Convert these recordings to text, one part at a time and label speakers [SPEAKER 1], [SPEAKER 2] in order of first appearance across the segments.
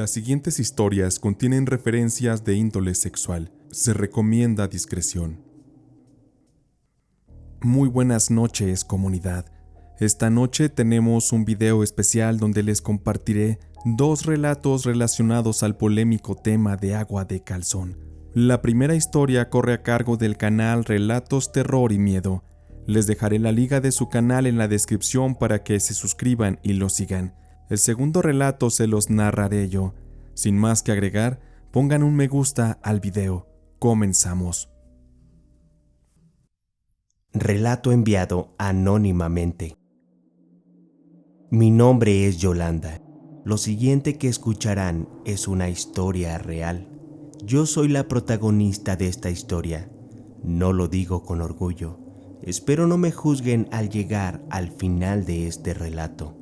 [SPEAKER 1] Las siguientes historias contienen referencias de índole sexual. Se recomienda discreción. Muy buenas noches, comunidad. Esta noche tenemos un video especial donde les compartiré 2 relatos relacionados al polémico tema de agua de calzón. La primera historia corre a cargo del canal Relatos Terror y Miedo. Les dejaré la liga de su canal en la descripción para que se suscriban y lo sigan. El segundo relato se los narraré yo. Sin más que agregar, pongan un me gusta al video. Comenzamos.
[SPEAKER 2] Relato enviado anónimamente. Mi nombre es Yolanda. Lo siguiente que escucharán es una historia real. Yo soy la protagonista de esta historia. No lo digo con orgullo. Espero no me juzguen al llegar al final de este relato.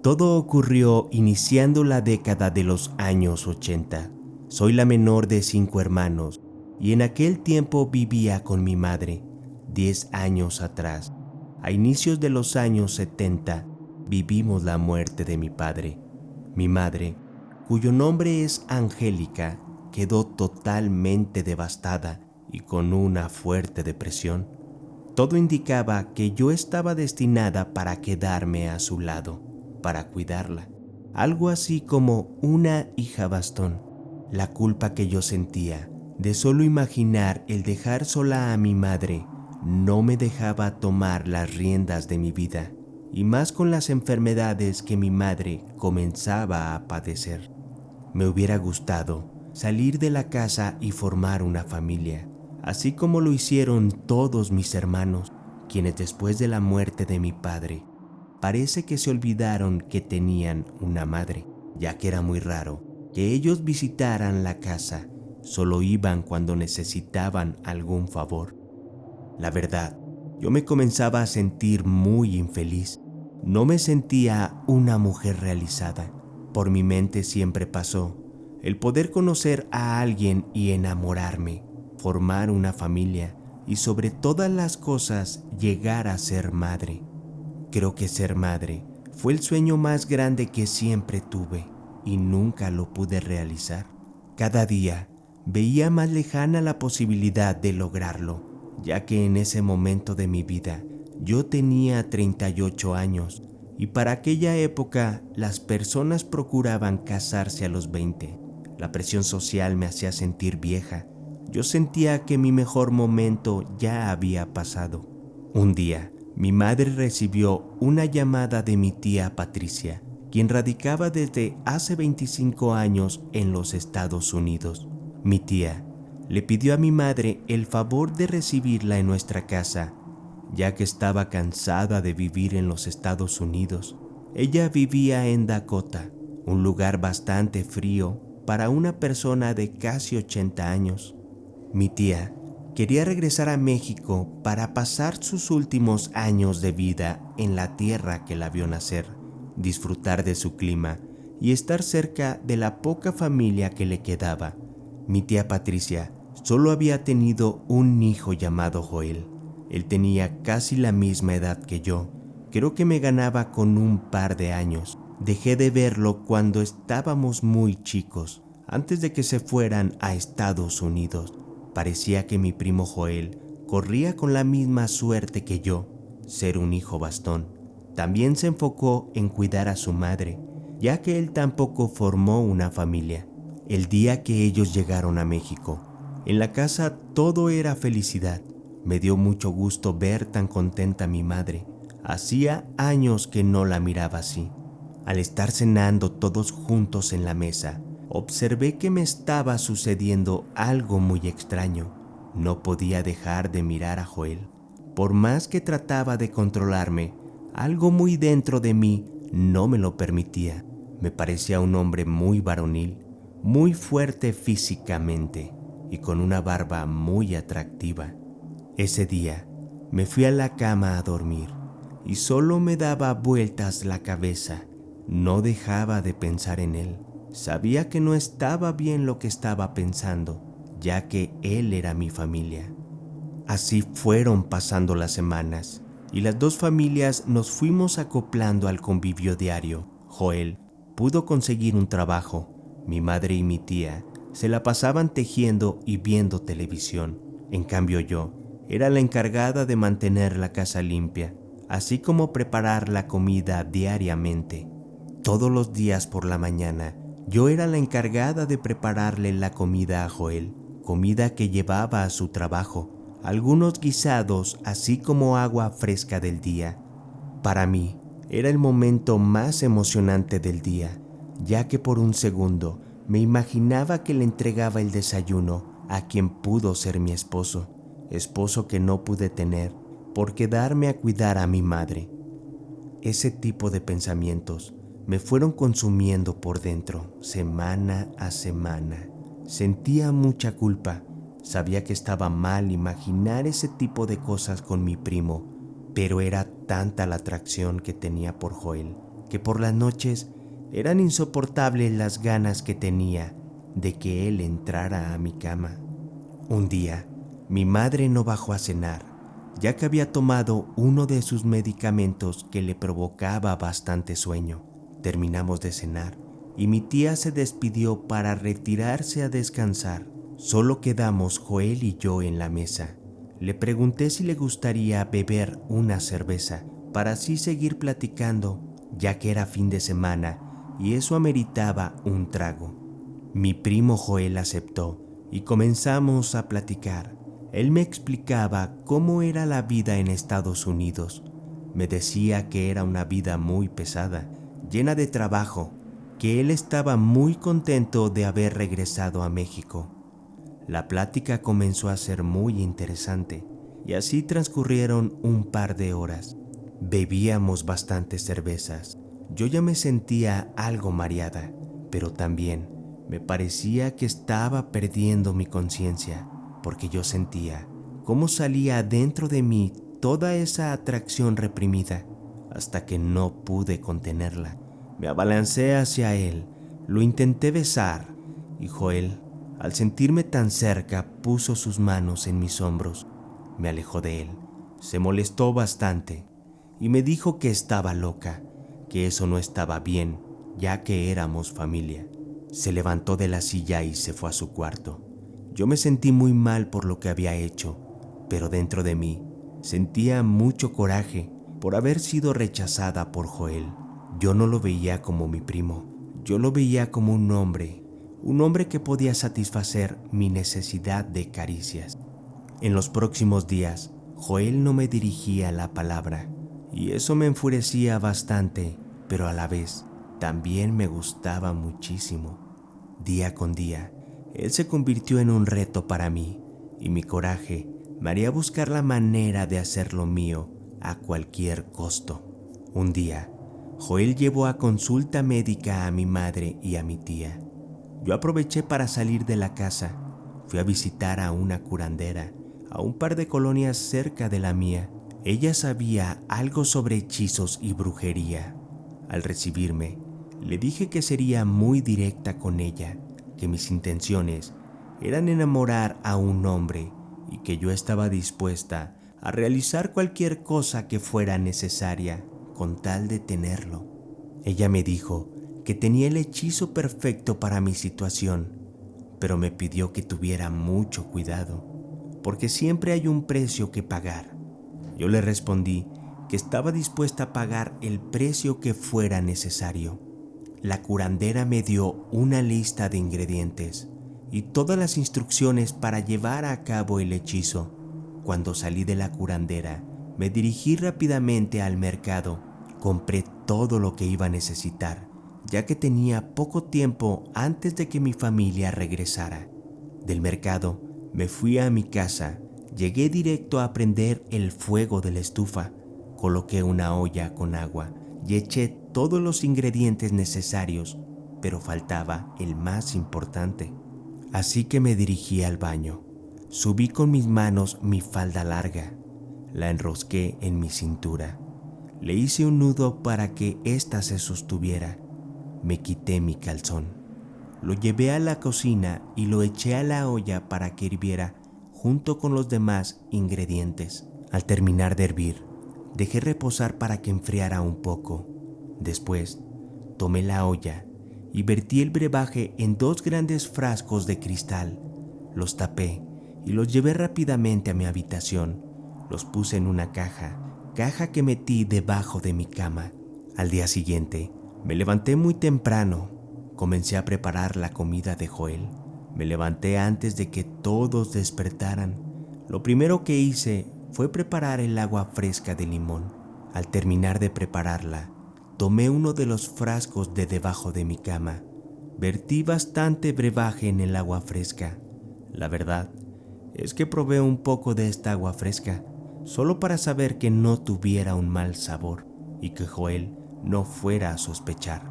[SPEAKER 2] Todo ocurrió iniciando la década de los años 80. Soy la menor de 5 hermanos y en aquel tiempo vivía con mi madre. 10 años atrás, a inicios de los años 70, vivimos la muerte de mi padre. Mi madre, cuyo nombre es Angélica, quedó totalmente devastada y con una fuerte depresión. Todo indicaba que yo estaba destinada para quedarme a su lado, para cuidarla, algo así como una hija bastón. La culpa que yo sentía de solo imaginar el dejar sola a mi madre no me dejaba tomar las riendas de mi vida, y más con las enfermedades que mi madre comenzaba a padecer. Me hubiera gustado salir de la casa y formar una familia, así como lo hicieron todos mis hermanos, quienes después de la muerte de mi padre, parece que se olvidaron que tenían una madre, ya que era muy raro que ellos visitaran la casa, solo iban cuando necesitaban algún favor. La verdad, yo me comenzaba a sentir muy infeliz. No me sentía una mujer realizada. Por mi mente siempre pasó el poder conocer a alguien y enamorarme, formar una familia y sobre todas las cosas llegar a ser madre. Creo que ser madre fue el sueño más grande que siempre tuve y nunca lo pude realizar. Cada día veía más lejana la posibilidad de lograrlo, ya que en ese momento de mi vida yo tenía 38 años y para aquella época las personas procuraban casarse a los 20. La presión social me hacía sentir vieja. Yo sentía que mi mejor momento ya había pasado. Un día, mi madre recibió una llamada de mi tía Patricia, quien radicaba desde hace 25 años en los Estados Unidos. Mi tía le pidió a mi madre el favor de recibirla en nuestra casa, ya que estaba cansada de vivir en los Estados Unidos. Ella vivía en Dakota, un lugar bastante frío para una persona de casi 80 años. Mi tía quería regresar a México para pasar sus últimos años de vida en la tierra que la vio nacer, disfrutar de su clima y estar cerca de la poca familia que le quedaba. Mi tía Patricia solo había tenido un hijo llamado Joel. Él tenía casi la misma edad que yo. Creo que me ganaba con un par de años. Dejé de verlo cuando estábamos muy chicos, antes de que se fueran a Estados Unidos. Parecía que mi primo Joel corría con la misma suerte que yo, ser un hijo bastón. También se enfocó en cuidar a su madre, ya que él tampoco formó una familia. El día que ellos llegaron a México, en la casa todo era felicidad. Me dio mucho gusto ver tan contenta a mi madre. Hacía años que no la miraba así. Al estar cenando todos juntos en la mesa, observé que me estaba sucediendo algo muy extraño. No podía dejar de mirar a Joel. Por más que trataba de controlarme, algo muy dentro de mí no me lo permitía. Me parecía un hombre muy varonil, muy fuerte físicamente y con una barba muy atractiva. Ese día me fui a la cama a dormir y solo me daba vueltas la cabeza. No dejaba de pensar en él. Sabía que no estaba bien lo que estaba pensando, ya que él era mi familia. Así fueron pasando las semanas y las 2 familias nos fuimos acoplando al convivio diario. Joel pudo conseguir un trabajo, Mi madre y mi tía se la pasaban tejiendo y viendo televisión. En cambio yo era la encargada de mantener la casa limpia, así como preparar la comida diariamente. Todos los días por la mañana, yo era la encargada de prepararle la comida a Joel, comida que llevaba a su trabajo, algunos guisados, así como agua fresca del día. Para mí, era el momento más emocionante del día, ya que por un segundo me imaginaba que le entregaba el desayuno a quien pudo ser mi esposo que no pude tener por quedarme a cuidar a mi madre. Ese tipo de pensamientos me fueron consumiendo por dentro, semana a semana. Sentía mucha culpa, sabía que estaba mal imaginar ese tipo de cosas con mi primo, pero era tanta la atracción que tenía por Joel, que por las noches eran insoportables las ganas que tenía de que él entrara a mi cama. Un día, mi madre no bajó a cenar, ya que había tomado uno de sus medicamentos que le provocaba bastante sueño. Terminamos de cenar y mi tía se despidió para retirarse a descansar. Solo quedamos Joel y yo en la mesa. Le pregunté si le gustaría beber una cerveza para así seguir platicando, ya que era fin de semana y eso ameritaba un trago. Mi primo Joel aceptó y comenzamos a platicar. Él me explicaba cómo era la vida en Estados Unidos. Me decía que era una vida muy pesada, llena de trabajo, que él estaba muy contento de haber regresado a México. La plática comenzó a ser muy interesante y así transcurrieron un par de horas. Bebíamos bastantes cervezas. Yo ya me sentía algo mareada, pero también me parecía que estaba perdiendo mi conciencia, porque yo sentía cómo salía dentro de mí toda esa atracción reprimida, hasta que no pude contenerla. Me abalancé hacia él, lo intenté besar, y Joel, al sentirme tan cerca, puso sus manos en mis hombros. Me alejó de él, se molestó bastante, y me dijo que estaba loca, que eso no estaba bien, ya que éramos familia. Se levantó de la silla y se fue a su cuarto. Yo me sentí muy mal por lo que había hecho, pero dentro de mí sentía mucho coraje por haber sido rechazada por Joel. Yo no lo veía como mi primo, yo lo veía como un hombre que podía satisfacer mi necesidad de caricias. En los próximos días, Joel no me dirigía la palabra, y eso me enfurecía bastante, pero a la vez también me gustaba muchísimo. Día con día, él se convirtió en un reto para mí, y mi coraje me haría buscar la manera de hacerlo mío a cualquier costo. Un día, Joel llevó a consulta médica a mi madre y a mi tía. Yo aproveché para salir de la casa. Fui a visitar a una curandera, a un par de colonias cerca de la mía. Ella sabía algo sobre hechizos y brujería. Al recibirme, le dije que sería muy directa con ella, que mis intenciones eran enamorar a un hombre y que yo estaba dispuesta a realizar cualquier cosa que fuera necesaria con tal de tenerlo. Ella me dijo que tenía el hechizo perfecto para mi situación, pero me pidió que tuviera mucho cuidado, porque siempre hay un precio que pagar. Yo le respondí que estaba dispuesta a pagar el precio que fuera necesario. La curandera me dio una lista de ingredientes y todas las instrucciones para llevar a cabo el hechizo. Cuando salí de la curandera, me dirigí rápidamente al mercado. Compré todo lo que iba a necesitar, ya que tenía poco tiempo antes de que mi familia regresara. Del mercado me fui a mi casa. Llegué directo a prender el fuego de la estufa. Coloqué una olla con agua y eché todos los ingredientes necesarios, pero faltaba el más importante. Así que me dirigí al baño. Subí con mis manos mi falda larga. La enrosqué en mi cintura. Le hice un nudo para que ésta se sostuviera. Me quité mi calzón. Lo llevé a la cocina y lo eché a la olla para que hirviera junto con los demás ingredientes. Al terminar de hervir, dejé reposar para que enfriara un poco. Después, tomé la olla y vertí el brebaje en 2 grandes frascos de cristal. Los tapé y los llevé rápidamente a mi habitación. Los puse en una caja que metí debajo de mi cama. Al día siguiente, me levanté muy temprano. Comencé a preparar la comida de Joel. Me levanté antes de que todos despertaran. Lo primero que hice fue preparar el agua fresca de limón. Al terminar de prepararla, tomé uno de los frascos de debajo de mi cama. Vertí bastante brebaje en el agua fresca. La verdad es que probé un poco de esta agua fresca, solo para saber que no tuviera un mal sabor y que Joel no fuera a sospechar.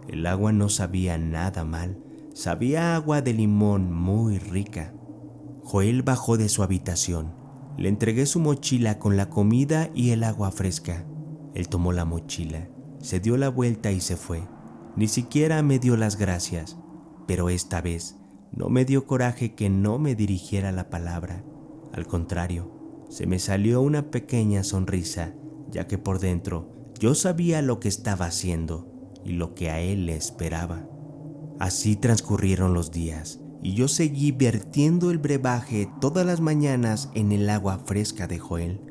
[SPEAKER 2] El agua no sabía nada mal, sabía a agua de limón muy rica. Joel bajó de su habitación. Le entregué su mochila con la comida y el agua fresca. Él tomó la mochila, se dio la vuelta y se fue. Ni siquiera me dio las gracias, pero esta vez no me dio coraje que no me dirigiera la palabra. Al contrario, se me salió una pequeña sonrisa, ya que por dentro yo sabía lo que estaba haciendo y lo que a él le esperaba. Así transcurrieron los días y yo seguí vertiendo el brebaje todas las mañanas en el agua fresca de Joel.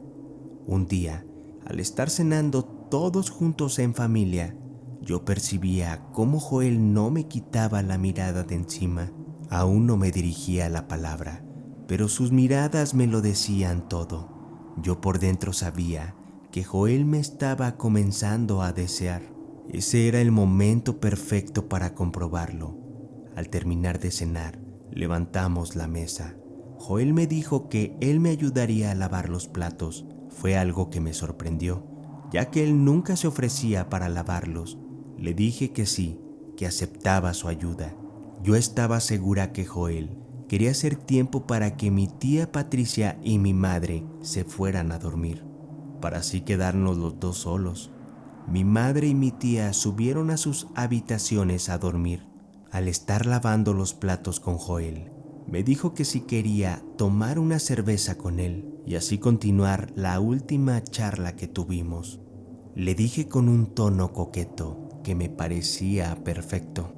[SPEAKER 2] Un día, al estar cenando todos juntos en familia, yo percibía cómo Joel no me quitaba la mirada de encima. Aún no me dirigía la palabra, pero sus miradas me lo decían todo. Yo por dentro sabía que Joel me estaba comenzando a desear. Ese era el momento perfecto para comprobarlo. Al terminar de cenar, levantamos la mesa. Joel me dijo que él me ayudaría a lavar los platos. Fue algo que me sorprendió, ya que él nunca se ofrecía para lavarlos. Le dije que sí, que aceptaba su ayuda. Yo estaba segura que Joel quería hacer tiempo para que mi tía Patricia y mi madre se fueran a dormir, para así quedarnos los dos solos. Mi madre y mi tía subieron a sus habitaciones a dormir. Al estar lavando los platos con Joel, me dijo que si quería tomar una cerveza con él y así continuar la última charla que tuvimos. Le dije con un tono coqueto que me parecía perfecto.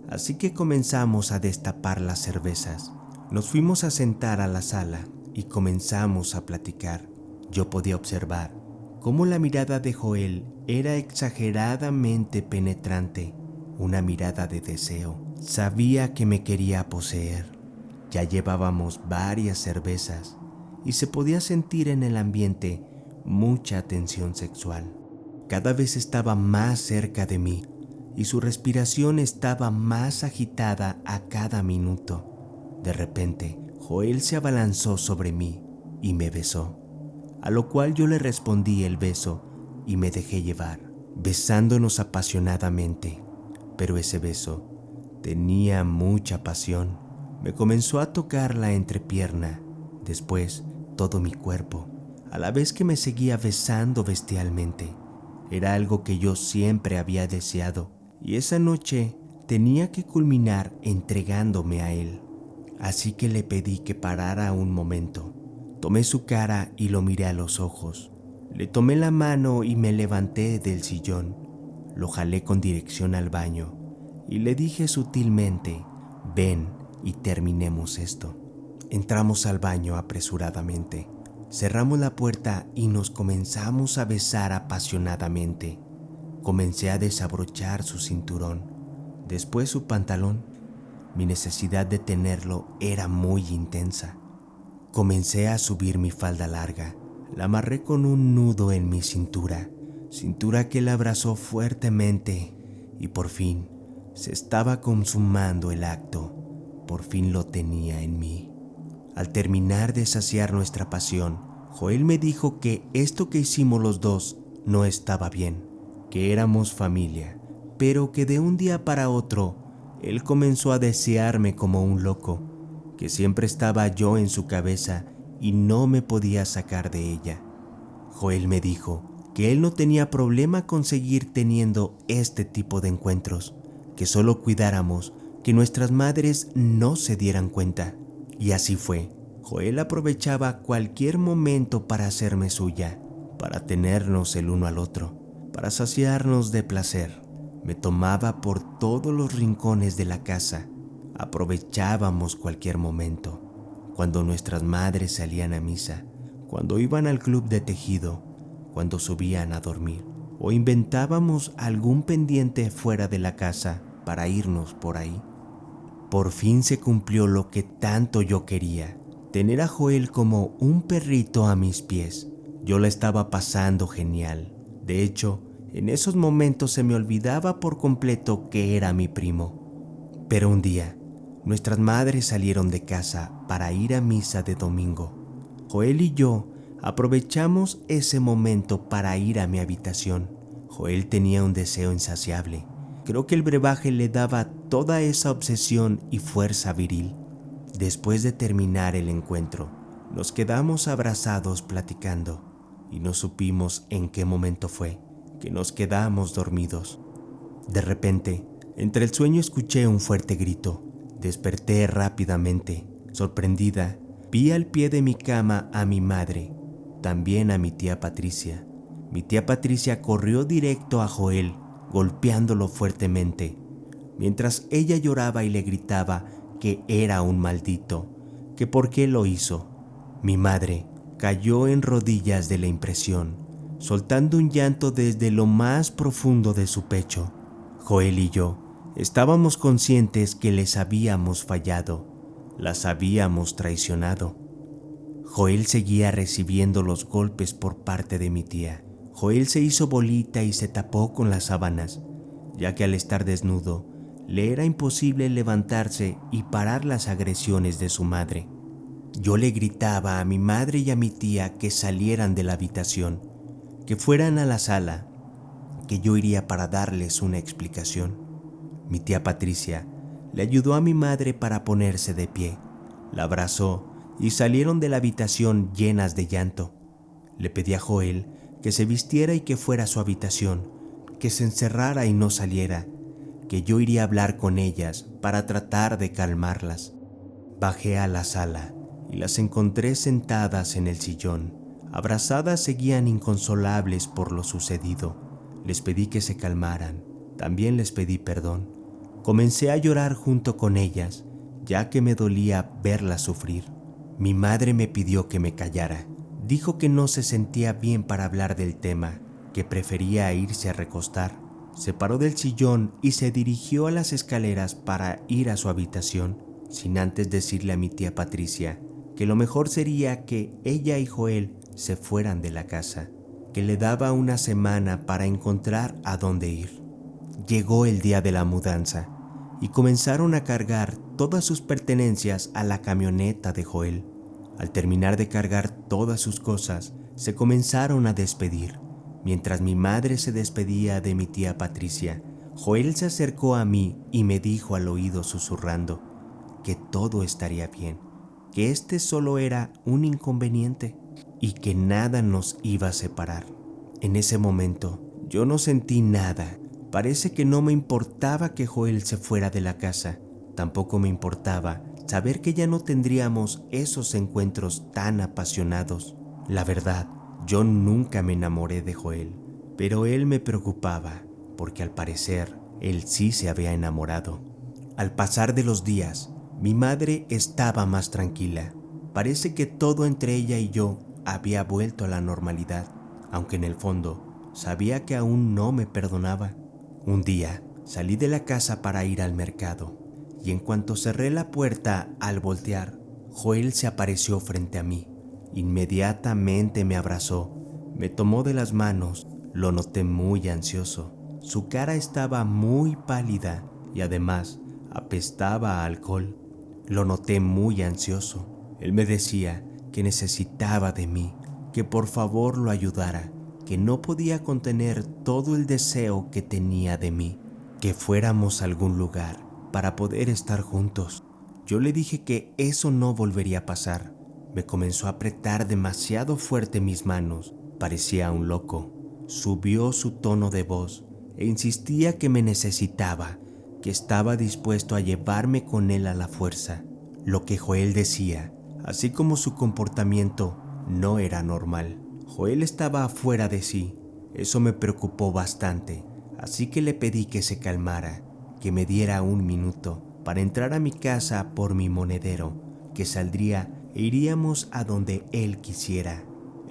[SPEAKER 2] Así que comenzamos a destapar las cervezas. Nos fuimos a sentar a la sala y comenzamos a platicar. Yo podía observar cómo la mirada de Joel era exageradamente penetrante, una mirada de deseo. Sabía que me quería poseer. Ya llevábamos varias cervezas y se podía sentir en el ambiente mucha tensión sexual. Cada vez estaba más cerca de mí y su respiración estaba más agitada a cada minuto. De repente, Joel se abalanzó sobre mí y me besó, a lo cual yo le respondí el beso y me dejé llevar, besándonos apasionadamente. Pero ese beso tenía mucha pasión. Me comenzó a tocar la entrepierna, después todo mi cuerpo, a la vez que me seguía besando bestialmente. Era algo que yo siempre había deseado, y esa noche tenía que culminar entregándome a él. Así que le pedí que parara un momento. Tomé su cara y lo miré a los ojos. Le tomé la mano y me levanté del sillón. Lo jalé con dirección al baño y le dije sutilmente: ven y terminemos esto. Entramos al baño apresuradamente. Cerramos la puerta y nos comenzamos a besar apasionadamente. Comencé a desabrochar su cinturón, después su pantalón. Mi necesidad de tenerlo era muy intensa. Comencé a subir mi falda larga. La amarré con un nudo en mi cintura que él abrazó fuertemente y por fin se estaba consumando el acto. Por fin lo tenía en mí. Al terminar de saciar nuestra pasión, Joel me dijo que esto que hicimos los dos no estaba bien, que éramos familia, pero que de un día para otro él comenzó a desearme como un loco, que siempre estaba yo en su cabeza y no me podía sacar de ella. Joel me dijo que él no tenía problema con seguir teniendo este tipo de encuentros, que solo cuidáramos que nuestras madres no se dieran cuenta. Y así fue. Joel aprovechaba cualquier momento para hacerme suya, para tenernos el uno al otro, para saciarnos de placer. Me tomaba por todos los rincones de la casa. Aprovechábamos cualquier momento. Cuando nuestras madres salían a misa, cuando iban al club de tejido, cuando subían a dormir, o inventábamos algún pendiente fuera de la casa para irnos por ahí. Por fin se cumplió lo que tanto yo quería, tener a Joel como un perrito a mis pies. Yo la estaba pasando genial. De hecho, en esos momentos se me olvidaba por completo que era mi primo. Pero un día, nuestras madres salieron de casa para ir a misa de domingo. Joel y yo aprovechamos ese momento para ir a mi habitación. Joel tenía un deseo insaciable. Creo que el brebaje le daba toda esa obsesión y fuerza viril. Después de terminar el encuentro, nos quedamos abrazados platicando y no supimos en qué momento fue que nos quedamos dormidos. De repente, entre el sueño escuché un fuerte grito. Desperté rápidamente. Sorprendida, vi al pie de mi cama a mi madre, también a mi tía Patricia. Mi tía Patricia corrió directo a Joel, golpeándolo fuertemente, mientras ella lloraba y le gritaba que era un maldito, que por qué lo hizo. Mi madre cayó en rodillas de la impresión, soltando un llanto desde lo más profundo de su pecho. Joel y yo estábamos conscientes que les habíamos fallado, las habíamos traicionado. Joel seguía recibiendo los golpes por parte de mi tía. Joel se hizo bolita y se tapó con las sábanas, ya que al estar desnudo, le era imposible levantarse y parar las agresiones de su madre. Yo le gritaba a mi madre y a mi tía que salieran de la habitación, que fueran a la sala, que yo iría para darles una explicación. Mi tía Patricia le ayudó a mi madre para ponerse de pie, la abrazó y salieron de la habitación llenas de llanto. Le pedí a Joel que se vistiera y que fuera a su habitación, que se encerrara y no saliera, que yo iría a hablar con ellas para tratar de calmarlas. Bajé a la sala y las encontré sentadas en el sillón. Abrazadas seguían inconsolables por lo sucedido. Les pedí que se calmaran, también les pedí perdón. Comencé a llorar junto con ellas, ya que me dolía verlas sufrir. Mi madre me pidió que me callara. Dijo que no se sentía bien para hablar del tema, que prefería irse a recostar. Se paró del sillón y se dirigió a las escaleras para ir a su habitación, sin antes decirle a mi tía Patricia que lo mejor sería que ella y Joel se fueran de la casa, que le daba una semana para encontrar a dónde ir. Llegó el día de la mudanza y comenzaron a cargar todas sus pertenencias a la camioneta de Joel. Al terminar de cargar todas sus cosas, se comenzaron a despedir. Mientras mi madre se despedía de mi tía Patricia, Joel se acercó a mí y me dijo al oído susurrando que todo estaría bien, que este solo era un inconveniente y que nada nos iba a separar. En ese momento, yo no sentí nada. Parece que no me importaba que Joel se fuera de la casa. Tampoco me importaba saber que ya no tendríamos esos encuentros tan apasionados. La verdad, yo nunca me enamoré de Joel, pero él me preocupaba, porque al parecer, él sí se había enamorado. Al pasar de los días, mi madre estaba más tranquila. Parece que todo entre ella y yo había vuelto a la normalidad, aunque en el fondo sabía que aún no me perdonaba. Un día salí de la casa para ir al mercado, y en cuanto cerré la puerta al voltear, Joel se apareció frente a mí. Inmediatamente me abrazó, me tomó de las manos. Lo noté muy ansioso. Su cara estaba muy pálida y además apestaba a alcohol. Lo noté muy ansioso. Él me decía que necesitaba de mí, que por favor lo ayudara, que no podía contener todo el deseo que tenía de mí, que fuéramos a algún lugar para poder estar juntos. Yo le dije que eso no volvería a pasar. Me comenzó a apretar demasiado fuerte mis manos. Parecía un loco. Subió su tono de voz e insistía que me necesitaba, que estaba dispuesto a llevarme con él a la fuerza. Lo que Joel decía, así como su comportamiento, no era normal. Joel estaba fuera de sí. Eso me preocupó bastante, así que le pedí que se calmara, que me diera 1 minuto para entrar a mi casa por mi monedero, que saldría e iríamos a donde él quisiera.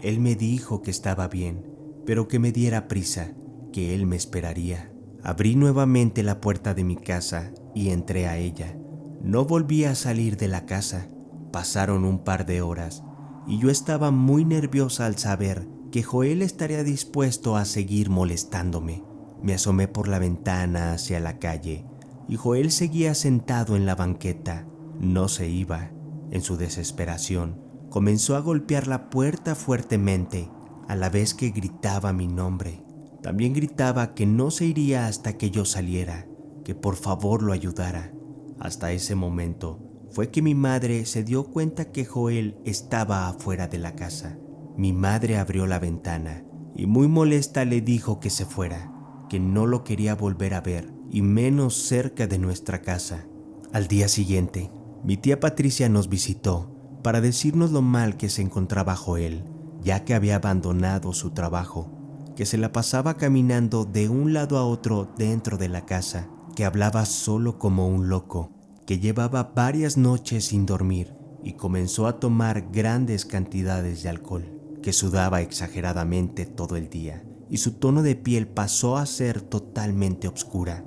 [SPEAKER 2] Él me dijo que estaba bien, pero que me diera prisa, que él me esperaría. Abrí nuevamente la puerta de mi casa y entré a ella. No volví a salir de la casa. Pasaron un par de horas y yo estaba muy nerviosa al saber que Joel estaría dispuesto a seguir molestándome. Me asomé por la ventana hacia la calle y Joel seguía sentado en la banqueta. No se iba. En su desesperación, comenzó a golpear la puerta fuertemente, a la vez que gritaba mi nombre. También gritaba que no se iría hasta que yo saliera, que por favor lo ayudara. Hasta ese momento fue que mi madre se dio cuenta que Joel estaba afuera de la casa. Mi madre abrió la ventana y muy molesta le dijo que se fuera, que no lo quería volver a ver y menos cerca de nuestra casa. Al día siguiente, mi tía Patricia nos visitó para decirnos lo mal que se encontraba Joel, ya que había abandonado su trabajo, que se la pasaba caminando de un lado a otro dentro de la casa, que hablaba solo como un loco, que llevaba varias noches sin dormir y comenzó a tomar grandes cantidades de alcohol, que sudaba exageradamente todo el día y su tono de piel pasó a ser totalmente oscura.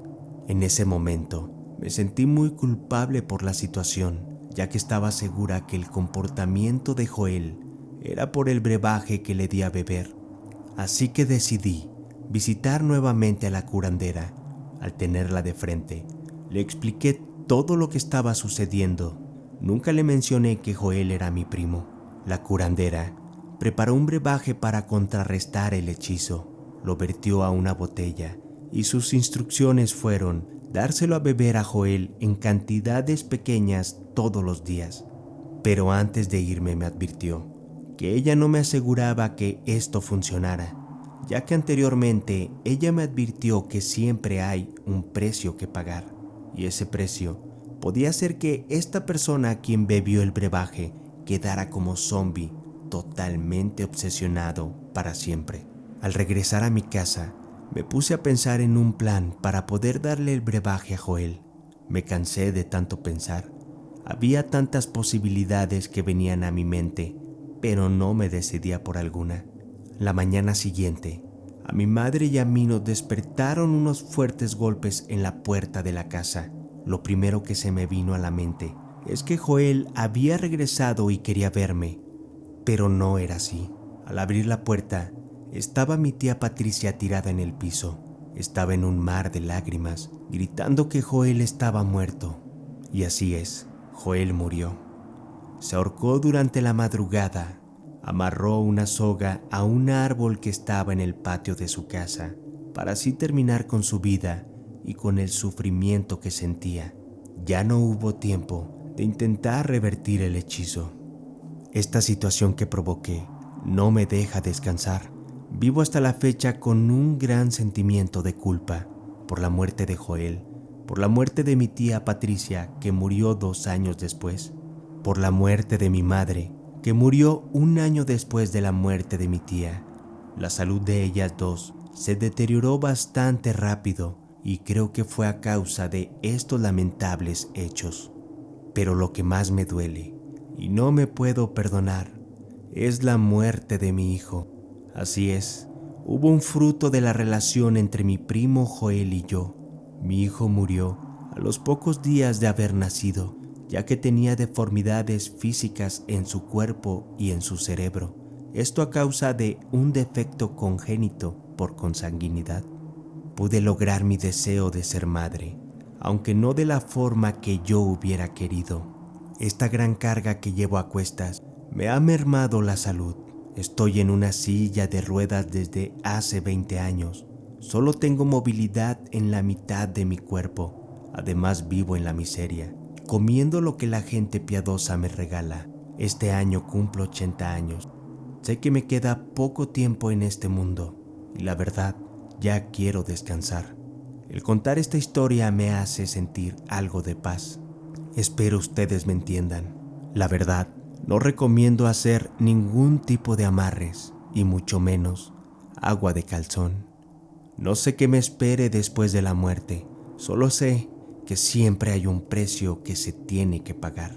[SPEAKER 2] En ese momento, me sentí muy culpable por la situación, ya que estaba segura que el comportamiento de Joel era por el brebaje que le di a beber. Así que decidí visitar nuevamente a la curandera. Al tenerla de frente, le expliqué todo lo que estaba sucediendo. Nunca le mencioné que Joel era mi primo. La curandera preparó un brebaje para contrarrestar el hechizo. Lo vertió a una botella y sus instrucciones fueron dárselo a beber a Joel en cantidades pequeñas todos los días. Pero antes de irme me advirtió que ella no me aseguraba que esto funcionara, ya que anteriormente ella me advirtió que siempre hay un precio que pagar, y ese precio podía ser que esta persona a quien bebió el brebaje quedara como zombie, totalmente obsesionado para siempre. Al regresar a mi casa, me puse a pensar en un plan para poder darle el brebaje a Joel. Me cansé de tanto pensar. Había tantas posibilidades que venían a mi mente, pero no me decidía por alguna. La mañana siguiente, a mi madre y a mí nos despertaron unos fuertes golpes en la puerta de la casa. Lo primero que se me vino a la mente es que Joel había regresado y quería verme, pero no era así. Al abrir la puerta, estaba mi tía Patricia tirada en el piso. Estaba en un mar de lágrimas, gritando que Joel estaba muerto. Y así es, Joel murió. Se ahorcó durante la madrugada, amarró una soga a un árbol que estaba en el patio de su casa, para así terminar con su vida y con el sufrimiento que sentía. Ya no hubo tiempo de intentar revertir el hechizo. Esta situación que provoqué no me deja descansar. Vivo hasta la fecha con un gran sentimiento de culpa por la muerte de Joel, por la muerte de mi tía Patricia, que murió 2 años después, por la muerte de mi madre, que murió 1 año después de la muerte de mi tía. La salud de ellas dos se deterioró bastante rápido y creo que fue a causa de estos lamentables hechos. Pero lo que más me duele y no me puedo perdonar es la muerte de mi hijo. Así es, hubo un fruto de la relación entre mi primo Joel y yo. Mi hijo murió a los pocos días de haber nacido, ya que tenía deformidades físicas en su cuerpo y en su cerebro. Esto a causa de un defecto congénito por consanguinidad. Pude lograr mi deseo de ser madre, aunque no de la forma que yo hubiera querido. Esta gran carga que llevo a cuestas me ha mermado la salud. Estoy en una silla de ruedas desde hace 20 años. Solo tengo movilidad en la mitad de mi cuerpo. Además vivo en la miseria, comiendo lo que la gente piadosa me regala. Este año cumplo 80 años. Sé que me queda poco tiempo en este mundo y la verdad, ya quiero descansar. El contar esta historia me hace sentir algo de paz. Espero ustedes me entiendan. La verdad, no recomiendo hacer ningún tipo de amarres y mucho menos agua de calzón. No sé qué me espere después de la muerte, solo sé que siempre hay un precio que se tiene que pagar.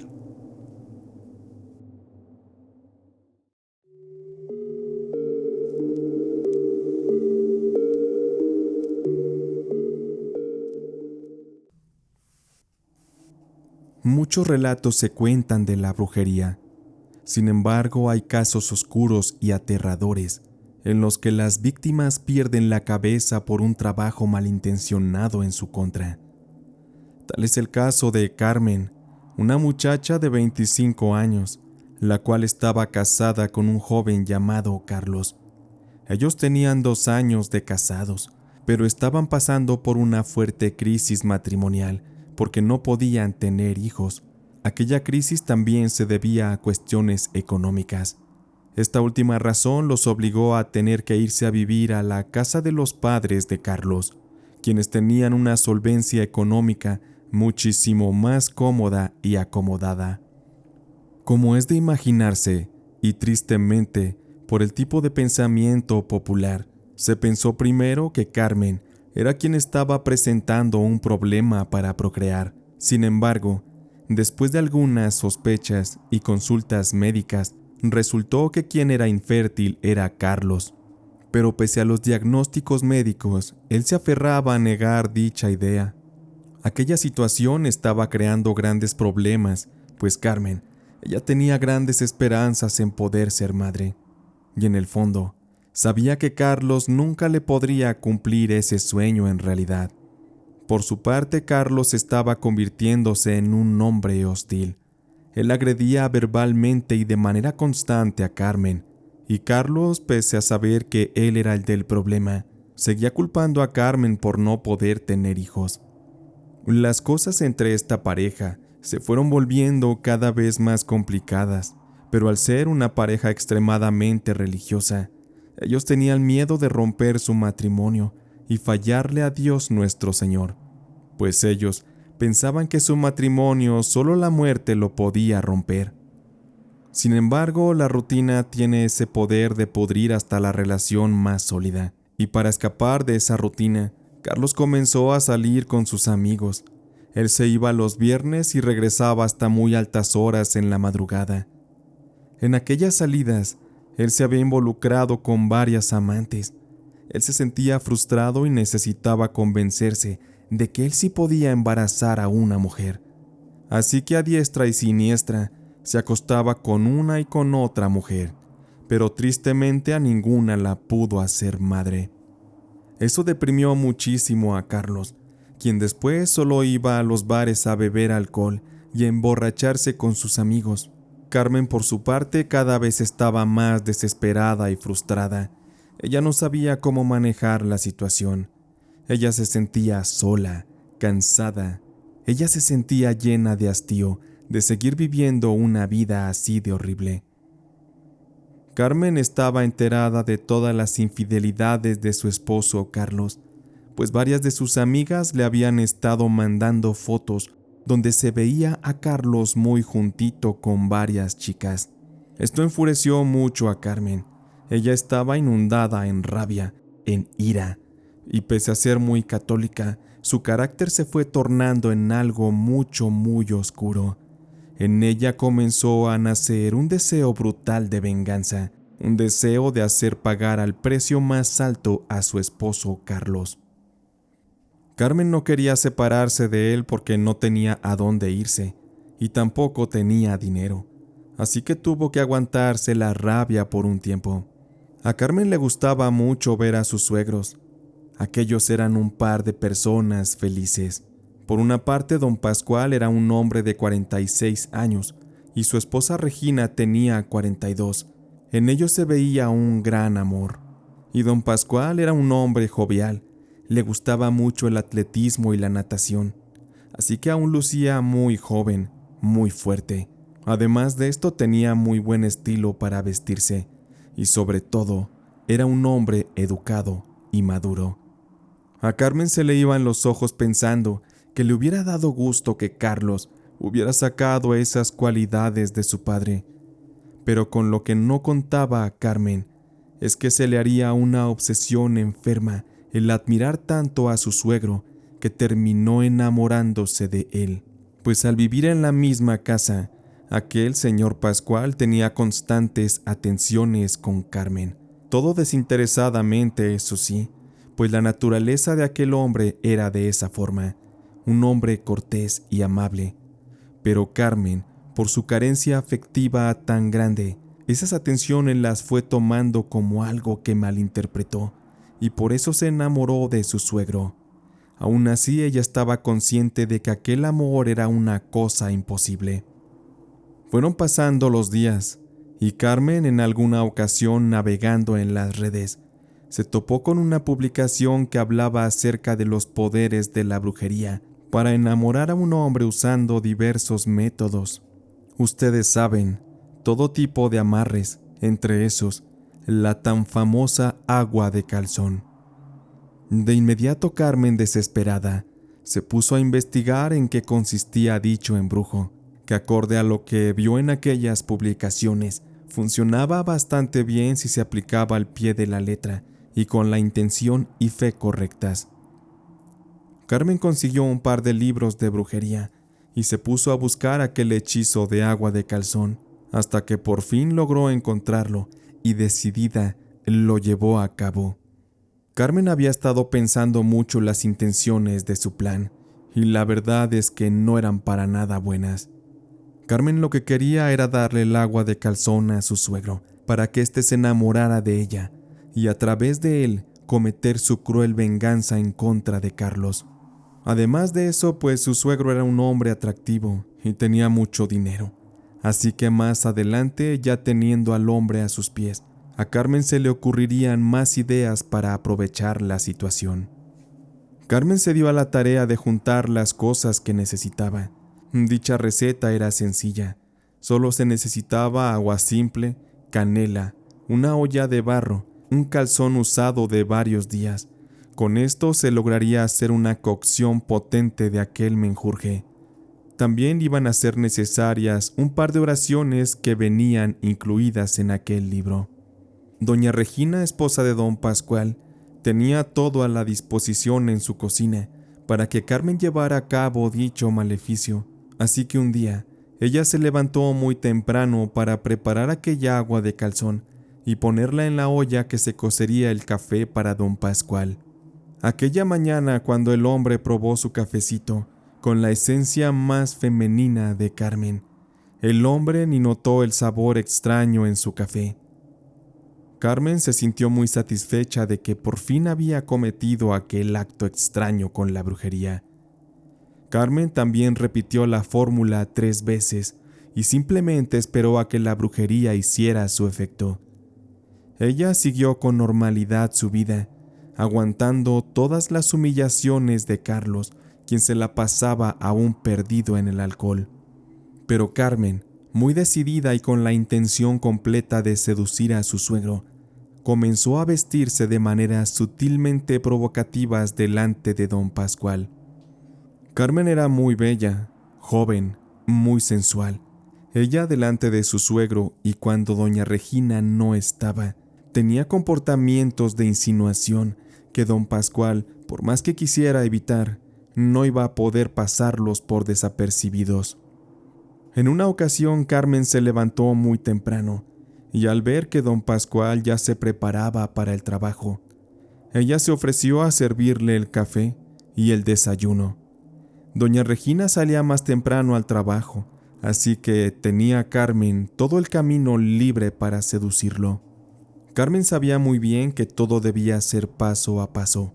[SPEAKER 1] Muchos relatos se cuentan de la brujería. Sin embargo, hay casos oscuros y aterradores en los que las víctimas pierden la cabeza por un trabajo malintencionado en su contra. Tal es el caso de Carmen, una muchacha de 25 años, la cual estaba casada con un joven llamado Carlos. Ellos tenían 2 años de casados, pero estaban pasando por una fuerte crisis matrimonial porque no podían tener hijos. Aquella crisis también se debía a cuestiones económicas. Esta última razón los obligó a tener que irse a vivir a la casa de los padres de Carlos, quienes tenían una solvencia económica muchísimo más cómoda y acomodada. Como es de imaginarse, y tristemente, por el tipo de pensamiento popular, se pensó primero que Carmen era quien estaba presentando un problema para procrear. Sin embargo, después de algunas sospechas y consultas médicas, resultó que quien era infértil era Carlos. Pero pese a los diagnósticos médicos, él se aferraba a negar dicha idea. Aquella situación estaba creando grandes problemas, pues Carmen, ella tenía grandes esperanzas en poder ser madre. Y en el fondo, sabía que Carlos nunca le podría cumplir ese sueño en realidad. Por su parte, Carlos estaba convirtiéndose en un hombre hostil. Él agredía verbalmente y de manera constante a Carmen, y Carlos, pese a saber que él era el del problema, seguía culpando a Carmen por no poder tener hijos. Las cosas entre esta pareja se fueron volviendo cada vez más complicadas, pero al ser una pareja extremadamente religiosa, ellos tenían miedo de romper su matrimonio y fallarle a Dios nuestro Señor, pues ellos pensaban que su matrimonio solo la muerte lo podía romper. Sin embargo, la rutina tiene ese poder de pudrir hasta la relación más sólida, y para escapar de esa rutina, Carlos comenzó a salir con sus amigos. Él se iba los viernes y regresaba hasta muy altas horas en la madrugada. En aquellas salidas, él se había involucrado con varias amantes. Él se sentía frustrado y necesitaba convencerse de que él sí podía embarazar a una mujer. Así que a diestra y siniestra se acostaba con una y con otra mujer, pero tristemente a ninguna la pudo hacer madre. Eso deprimió muchísimo a Carlos, quien después solo iba a los bares a beber alcohol y a emborracharse con sus amigos. Carmen, por su parte, cada vez estaba más desesperada y frustrada. Ella no sabía cómo manejar la situación. Ella se sentía sola, cansada. Ella se sentía llena de hastío de seguir viviendo una vida así de horrible. Carmen estaba enterada de todas las infidelidades de su esposo Carlos, pues varias de sus amigas le habían estado mandando fotos donde se veía a Carlos muy juntito con varias chicas. Esto enfureció mucho a Carmen. Ella estaba inundada en rabia, en ira, y pese a ser muy católica, su carácter se fue tornando en algo muy oscuro. En ella comenzó a nacer un deseo brutal de venganza, un deseo de hacer pagar al precio más alto a su esposo Carlos. Carmen no quería separarse de él porque no tenía a dónde irse, y tampoco tenía dinero, así que tuvo que aguantarse la rabia por un tiempo. A Carmen le gustaba mucho ver a sus suegros. Aquellos eran un par de personas felices. Por una parte, don Pascual era un hombre de 46 años y su esposa Regina tenía 42. En ellos se veía un gran amor. Y don Pascual era un hombre jovial. Le gustaba mucho el atletismo y la natación, así que aún lucía muy joven, muy fuerte. Además de esto, tenía muy buen estilo para vestirse y sobre todo, era un hombre educado y maduro. A Carmen se le iban los ojos pensando que le hubiera dado gusto que Carlos hubiera sacado esas cualidades de su padre, pero con lo que no contaba a Carmen es que se le haría una obsesión enferma el admirar tanto a su suegro que terminó enamorándose de él, pues al vivir en la misma casa, aquel señor Pascual tenía constantes atenciones con Carmen, todo desinteresadamente, eso sí, pues la naturaleza de aquel hombre era de esa forma, un hombre cortés y amable. Pero Carmen, por su carencia afectiva tan grande, esas atenciones las fue tomando como algo que malinterpretó, y por eso se enamoró de su suegro. Aún así, ella estaba consciente de que aquel amor era una cosa imposible. Fueron pasando los días, y Carmen, en alguna ocasión navegando en las redes, se topó con una publicación que hablaba acerca de los poderes de la brujería para enamorar a un hombre usando diversos métodos. Ustedes saben, todo tipo de amarres, entre esos, la tan famosa agua de calzón. De inmediato Carmen, desesperada, se puso a investigar en qué consistía dicho embrujo, que acorde a lo que vio en aquellas publicaciones, funcionaba bastante bien si se aplicaba al pie de la letra y con la intención y fe correctas. Carmen consiguió un par de libros de brujería y se puso a buscar aquel hechizo de agua de calzón, hasta que por fin logró encontrarlo y decidida lo llevó a cabo. Carmen había estado pensando mucho las intenciones de su plan, y la verdad es que no eran para nada buenas. Carmen lo que quería era darle el agua de calzón a su suegro, para que éste se enamorara de ella, y a través de él cometer su cruel venganza en contra de Carlos. Además de eso, pues su suegro era un hombre atractivo y tenía mucho dinero, así que más adelante, ya teniendo al hombre a sus pies, a Carmen se le ocurrirían más ideas para aprovechar la situación. Carmen se dio a la tarea de juntar las cosas que necesitaba. Dicha receta era sencilla, solo se necesitaba agua simple, canela, una olla de barro, un calzón usado de varios días. Con esto se lograría hacer una cocción potente de aquel menjurje. También iban a ser necesarias un par de oraciones que venían incluidas en aquel libro. Doña Regina, esposa de don Pascual, tenía todo a la disposición en su cocina para que Carmen llevara a cabo dicho maleficio, así que un día ella se levantó muy temprano para preparar aquella agua de calzón y ponerla en la olla que se cocería el café para don Pascual. Aquella mañana, cuando el hombre probó su cafecito con la esencia más femenina de Carmen, el hombre ni notó el sabor extraño en su café. Carmen se sintió muy satisfecha de que por fin había cometido aquel acto extraño con la brujería. Carmen también repitió la fórmula 3 veces y simplemente esperó a que la brujería hiciera su efecto. Ella siguió con normalidad su vida, aguantando todas las humillaciones de Carlos, quien se la pasaba aún perdido en el alcohol. Pero Carmen, muy decidida y con la intención completa de seducir a su suegro, comenzó a vestirse de maneras sutilmente provocativas delante de don Pascual. Carmen era muy bella, joven, muy sensual. Ella delante de su suegro y cuando doña Regina no estaba, tenía comportamientos de insinuación que don Pascual, por más que quisiera evitar, no iba a poder pasarlos por desapercibidos. En una ocasión Carmen se levantó muy temprano y al ver que don Pascual ya se preparaba para el trabajo, ella se ofreció a servirle el café y el desayuno. Doña Regina salía más temprano al trabajo, así que tenía a Carmen todo el camino libre para seducirlo. Carmen sabía muy bien que todo debía ser paso a paso.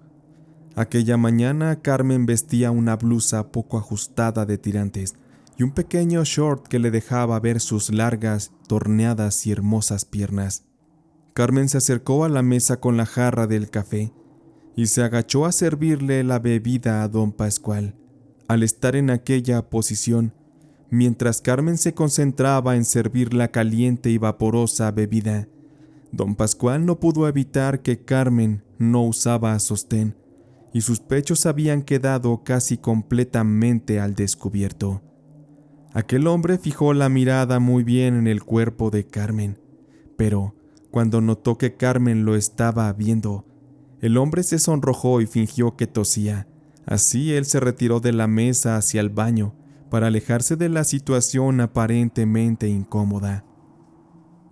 [SPEAKER 1] Aquella mañana Carmen vestía una blusa poco ajustada de tirantes y un pequeño short que le dejaba ver sus largas, torneadas y hermosas piernas. Carmen se acercó a la mesa con la jarra del café y se agachó a servirle la bebida a don Pascual. Al estar en aquella posición, mientras Carmen se concentraba en servir la caliente y vaporosa bebida, don Pascual no pudo evitar que Carmen no usaba sostén y sus pechos habían quedado casi completamente al descubierto. Aquel hombre fijó la mirada muy bien en el cuerpo de Carmen, pero cuando notó que Carmen lo estaba viendo, El hombre se sonrojó y fingió que tosía. Así él se retiró de la mesa hacia el baño para alejarse de la situación aparentemente incómoda.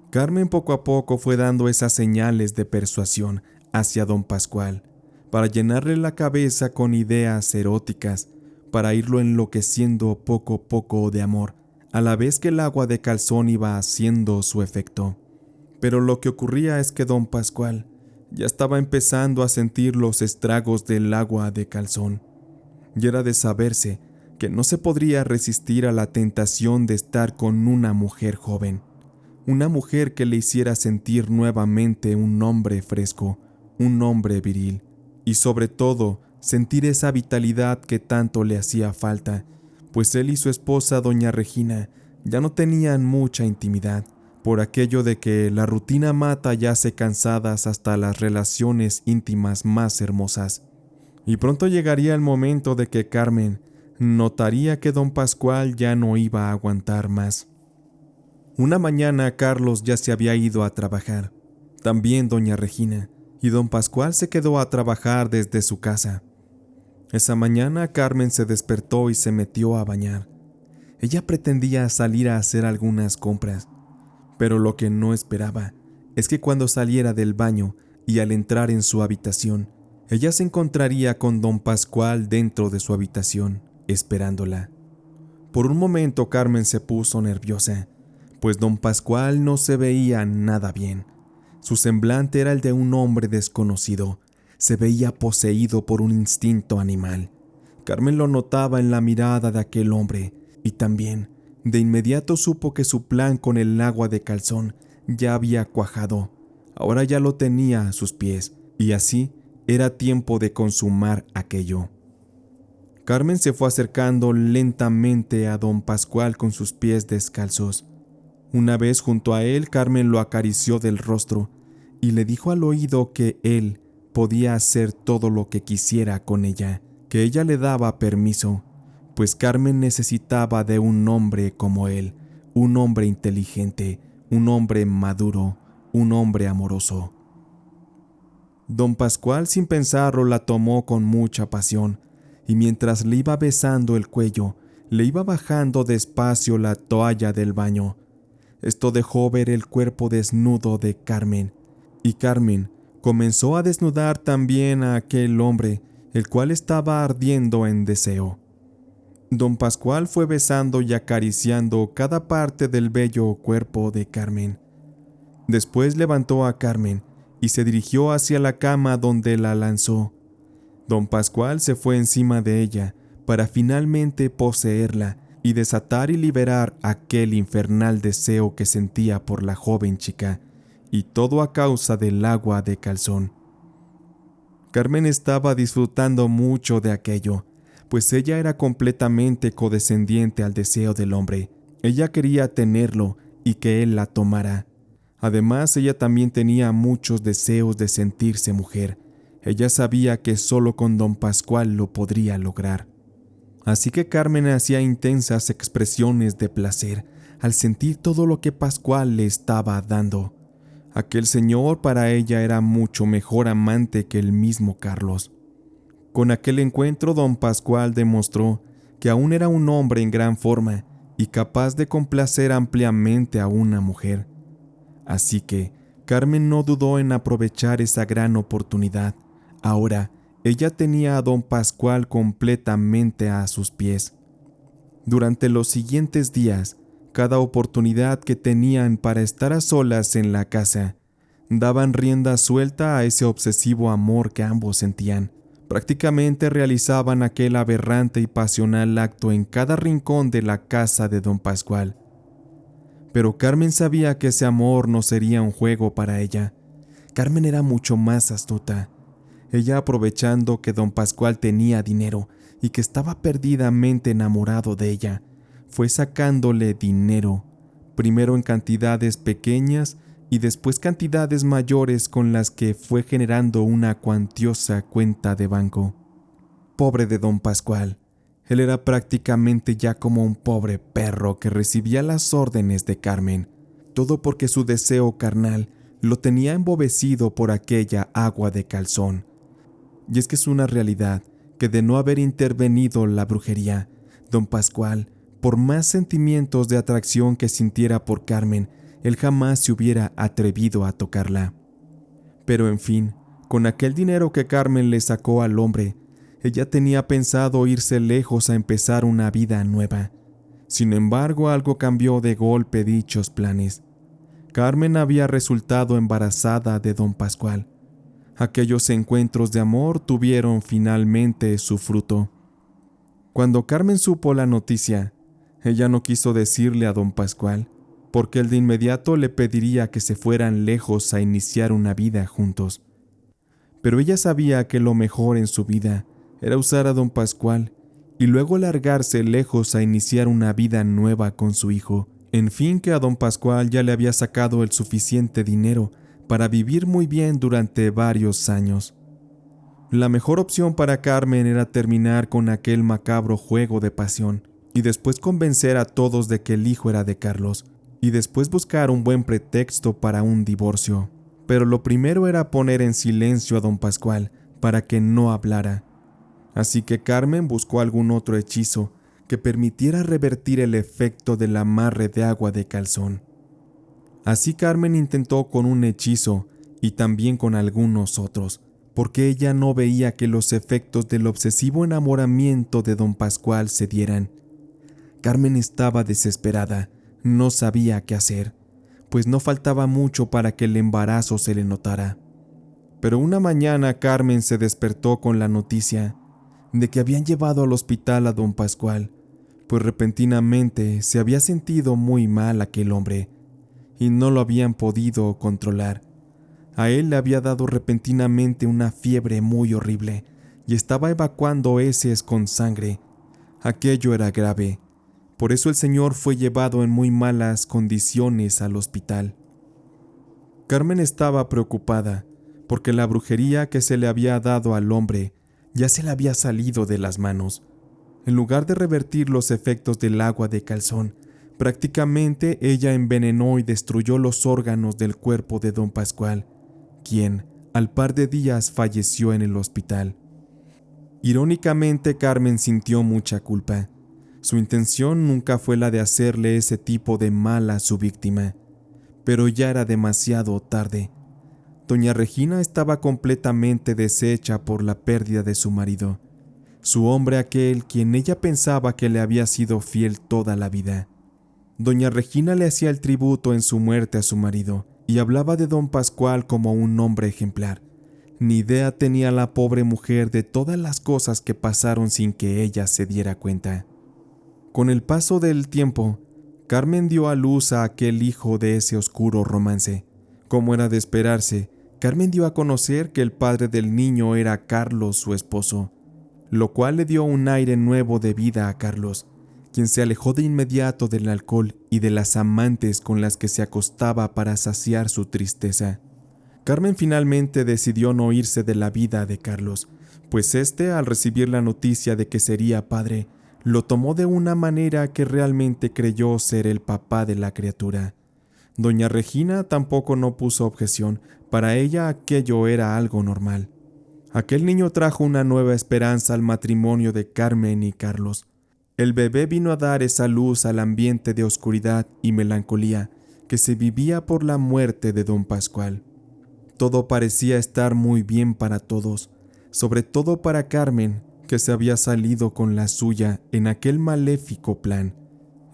[SPEAKER 1] Carmen poco a poco fue dando esas señales de persuasión hacia don Pascual, para llenarle la cabeza con ideas eróticas, para irlo enloqueciendo poco a poco de amor, a la vez que el agua de calzón iba haciendo su efecto. Pero lo que ocurría es que don Pascual ya estaba empezando a sentir los estragos del agua de calzón, y era de saberse que no se podría resistir a la tentación de estar con una mujer joven, una mujer que le hiciera sentir nuevamente un hombre fresco, un hombre viril, y sobre todo sentir esa vitalidad que tanto le hacía falta, pues él y su esposa doña Regina ya no tenían mucha intimidad, por aquello de que la rutina mata ya se cansadas hasta las relaciones íntimas más hermosas. Y pronto llegaría el momento de que Carmen notaría que don Pascual ya no iba a aguantar más. Una mañana Carlos ya se había ido a trabajar, también doña Regina, y don Pascual se quedó a trabajar desde su casa. Esa mañana Carmen se despertó y se metió a bañar. Ella pretendía salir a hacer algunas compras, pero lo que no esperaba es que cuando saliera del baño y al entrar en su habitación, ella se encontraría con don Pascual dentro de su habitación, esperándola. Por un momento Carmen se puso nerviosa, pues don Pascual no se veía nada bien. Su semblante era el de un hombre desconocido, se veía poseído por un instinto animal. Carmen lo notaba en la mirada de aquel hombre, y también de inmediato supo que su plan con el agua de calzón ya había cuajado. Ahora ya lo tenía a sus pies, y así era tiempo de consumar aquello. Carmen se fue acercando lentamente a don Pascual con sus pies descalzos. Una vez junto a él, Carmen lo acarició del rostro y le dijo al oído que él podía hacer todo lo que quisiera con ella, que ella le daba permiso, pues Carmen necesitaba de un hombre como él, un hombre inteligente, un hombre maduro, un hombre amoroso. Don Pascual, sin pensarlo, la tomó con mucha pasión, y mientras le iba besando el cuello, le iba bajando despacio la toalla del baño. Esto dejó ver el cuerpo desnudo de Carmen, y Carmen comenzó a desnudar también a aquel hombre, el cual estaba ardiendo en deseo. Don Pascual fue besando y acariciando cada parte del bello cuerpo de Carmen. Después levantó a Carmen y se dirigió hacia la cama donde la lanzó. Don Pascual se fue encima de ella para finalmente poseerla y desatar y liberar aquel infernal deseo que sentía por la joven chica, y todo a causa del agua de calzón. Carmen estaba disfrutando mucho de aquello, pues ella era completamente condescendiente al deseo del hombre. Ella quería tenerlo y que él la tomara. Además, ella también tenía muchos deseos de sentirse mujer. Ella sabía que solo con don Pascual lo podría lograr. Así que Carmen hacía intensas expresiones de placer al sentir todo lo que Pascual le estaba dando. Aquel señor para ella era mucho mejor amante que el mismo Carlos. Con aquel encuentro, don Pascual demostró que aún era un hombre en gran forma y capaz de complacer ampliamente a una mujer. Así que Carmen no dudó en aprovechar esa gran oportunidad. Ahora, ella tenía a don Pascual completamente a sus pies. Durante los siguientes días, cada oportunidad que tenían para estar a solas en la casa, daban rienda suelta a ese obsesivo amor que ambos sentían. Prácticamente realizaban aquel aberrante y pasional acto en cada rincón de la casa de don Pascual. Pero Carmen sabía que ese amor no sería un juego para ella. Carmen era mucho más astuta. Ella, aprovechando que don Pascual tenía dinero y que estaba perdidamente enamorado de ella, fue sacándole dinero, primero en cantidades pequeñas y después cantidades mayores con las que fue generando una cuantiosa cuenta de banco. Pobre de don Pascual, él era prácticamente ya como un pobre perro que recibía las órdenes de Carmen, todo porque su deseo carnal lo tenía embobecido por aquella agua de calzón, Y es que es una realidad que de no haber intervenido la brujería, don Pascual, por más sentimientos de atracción que sintiera por Carmen, él jamás se hubiera atrevido a tocarla. Pero en fin, con aquel dinero que Carmen le sacó al hombre, ella tenía pensado irse lejos a empezar una vida nueva. Sin embargo, algo cambió de golpe dichos planes. Carmen había resultado embarazada de don Pascual. Aquellos encuentros de amor tuvieron finalmente su fruto. Cuando Carmen supo la noticia, ella no quiso decirle a don Pascual, porque él de inmediato le pediría que se fueran lejos a iniciar una vida juntos. Pero ella sabía que lo mejor en su vida era usar a don Pascual y luego largarse lejos a iniciar una vida nueva con su hijo. En fin, que a don Pascual ya le había sacado el suficiente dinero para vivir muy bien durante varios años. La mejor opción para Carmen era terminar con aquel macabro juego de pasión y después convencer a todos de que el hijo era de Carlos y después buscar un buen pretexto para un divorcio. Pero lo primero era poner en silencio a don Pascual para que no hablara. Así que Carmen buscó algún otro hechizo que permitiera revertir el efecto del amarre de agua de calzón. Así Carmen intentó con un hechizo y también con algunos otros, porque ella no veía que los efectos del obsesivo enamoramiento de don Pascual se dieran. Carmen estaba desesperada, no sabía qué hacer, pues no faltaba mucho para que el embarazo se le notara. Pero una mañana Carmen se despertó con la noticia de que habían llevado al hospital a don Pascual, pues repentinamente se había sentido muy mal aquel hombre y no lo habían podido controlar. A él le había dado repentinamente una fiebre muy horrible y estaba evacuando heces con sangre. Aquello era grave. Por eso el señor fue llevado en muy malas condiciones al hospital. Carmen estaba preocupada porque la brujería que se le había dado al hombre ya se le había salido de las manos. En lugar de revertir los efectos del agua de calzón, prácticamente ella envenenó y destruyó los órganos del cuerpo de don Pascual, quien, al par de días, falleció en el hospital. Irónicamente, Carmen sintió mucha culpa. Su intención nunca fue la de hacerle ese tipo de mal a su víctima, pero ya era demasiado tarde. Doña Regina estaba completamente deshecha por la pérdida de su marido, su hombre aquel quien ella pensaba que le había sido fiel toda la vida. Doña Regina le hacía el tributo en su muerte a su marido y hablaba de don Pascual como un hombre ejemplar. Ni idea tenía la pobre mujer de todas las cosas que pasaron sin que ella se diera cuenta. Con el paso del tiempo, Carmen dio a luz a aquel hijo de ese oscuro romance. Como era de esperarse, Carmen dio a conocer que el padre del niño era Carlos, su esposo, lo cual le dio un aire nuevo de vida a Carlos, quien se alejó de inmediato del alcohol y de las amantes con las que se acostaba para saciar su tristeza. Carmen finalmente decidió no irse de la vida de Carlos, pues éste, al recibir la noticia de que sería padre, lo tomó de una manera que realmente creyó ser el papá de la criatura. Doña Regina tampoco no puso objeción, para ella aquello era algo normal. Aquel niño trajo una nueva esperanza al matrimonio de Carmen y Carlos. El bebé vino a dar esa luz al ambiente de oscuridad y melancolía que se vivía por la muerte de don Pascual. Todo parecía estar muy bien para todos, sobre todo para Carmen, que se había salido con la suya en aquel maléfico plan.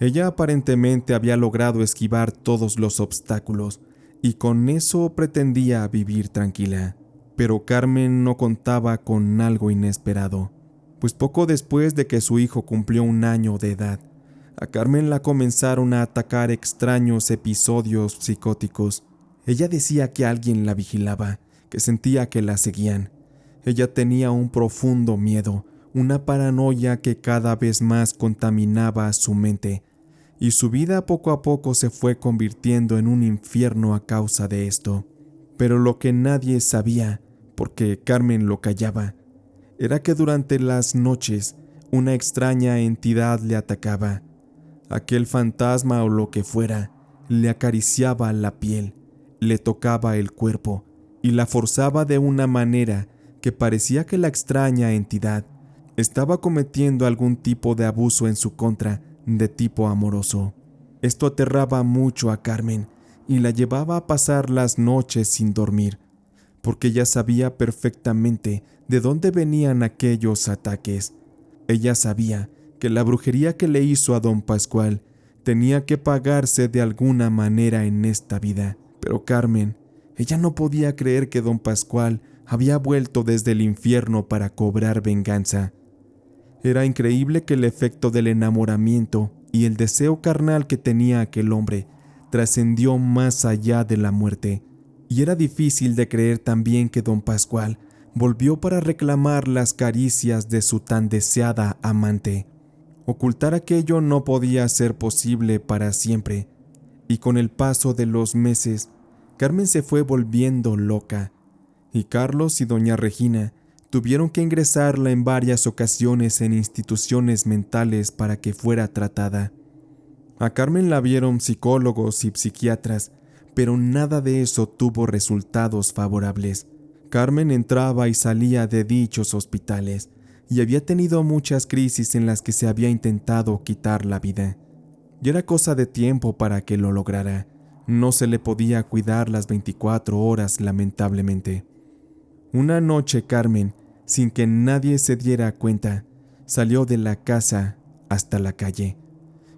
[SPEAKER 1] Ella aparentemente había logrado esquivar todos los obstáculos y con eso pretendía vivir tranquila. Pero Carmen no contaba con algo inesperado, pues poco después de que su hijo cumplió 1 año de edad, a Carmen la comenzaron a atacar extraños episodios psicóticos. Ella decía que alguien la vigilaba, que sentía que la seguían. Ella tenía un profundo miedo, una paranoia que cada vez más contaminaba su mente, y su vida poco a poco se fue convirtiendo en un infierno a causa de esto. Pero lo que nadie sabía, porque Carmen lo callaba, era que durante las noches una extraña entidad le atacaba. Aquel fantasma o lo que fuera le acariciaba la piel, le tocaba el cuerpo y la forzaba de una manera que parecía que la extraña entidad estaba cometiendo algún tipo de abuso en su contra de tipo amoroso. Esto aterraba mucho a Carmen y la llevaba a pasar las noches sin dormir, porque ella sabía perfectamente de dónde venían aquellos ataques. Ella sabía que la brujería que le hizo a don Pascual tenía que pagarse de alguna manera en esta vida, pero Carmen, ella no podía creer que don Pascual había vuelto desde el infierno para cobrar venganza. Era increíble que el efecto del enamoramiento y el deseo carnal que tenía aquel hombre trascendió más allá de la muerte, y era difícil de creer también que don Pascual volvió para reclamar las caricias de su tan deseada amante. Ocultar aquello no podía ser posible para siempre, y con el paso de los meses, Carmen se fue volviendo loca, y Carlos y doña Regina tuvieron que ingresarla en varias ocasiones en instituciones mentales para que fuera tratada. A Carmen la vieron psicólogos y psiquiatras, pero nada de eso tuvo resultados favorables. Carmen entraba y salía de dichos hospitales y había tenido muchas crisis en las que se había intentado quitar la vida. Y era cosa de tiempo para que lo lograra. No se le podía cuidar las 24 horas, lamentablemente. Una noche Carmen, sin que nadie se diera cuenta, salió de la casa hasta la calle.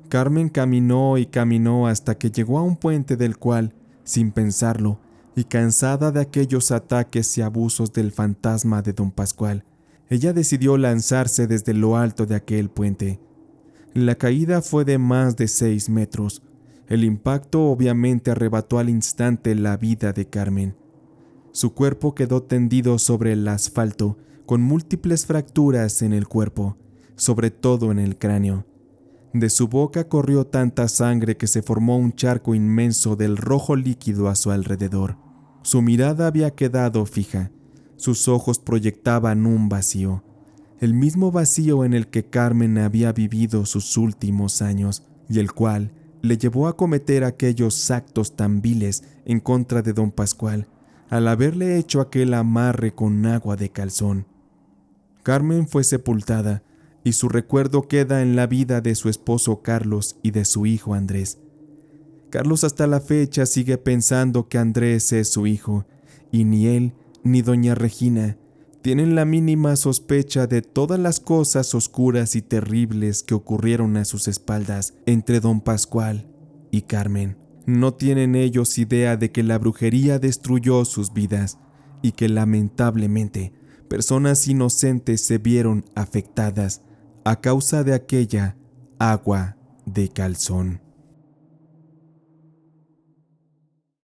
[SPEAKER 1] Carmen caminó y caminó hasta que llegó a un puente del cual, sin pensarlo, y cansada de aquellos ataques y abusos del fantasma de don Pascual, ella decidió lanzarse desde lo alto de aquel puente. La caída fue de más de 6 metros. El impacto obviamente arrebató al instante la vida de Carmen. Su cuerpo quedó tendido sobre el asfalto, con múltiples fracturas en el cuerpo, sobre todo en el cráneo. De su boca corrió tanta sangre que se formó un charco inmenso del rojo líquido a su alrededor. Su mirada había quedado fija. Sus ojos proyectaban un vacío, el mismo vacío en el que Carmen había vivido sus últimos años, y el cual le llevó a cometer aquellos actos tan viles en contra de don Pascual, al haberle hecho aquel amarre con agua de calzón. Carmen fue sepultada, y su recuerdo queda en la vida de su esposo Carlos y de su hijo Andrés. Carlos hasta la fecha sigue pensando que Andrés es su hijo, y ni él ni doña Regina tienen la mínima sospecha de todas las cosas oscuras y terribles que ocurrieron a sus espaldas entre don Pascual y Carmen. No tienen ellos idea de que la brujería destruyó sus vidas y que lamentablemente personas inocentes se vieron afectadas a causa de aquella agua de calzón.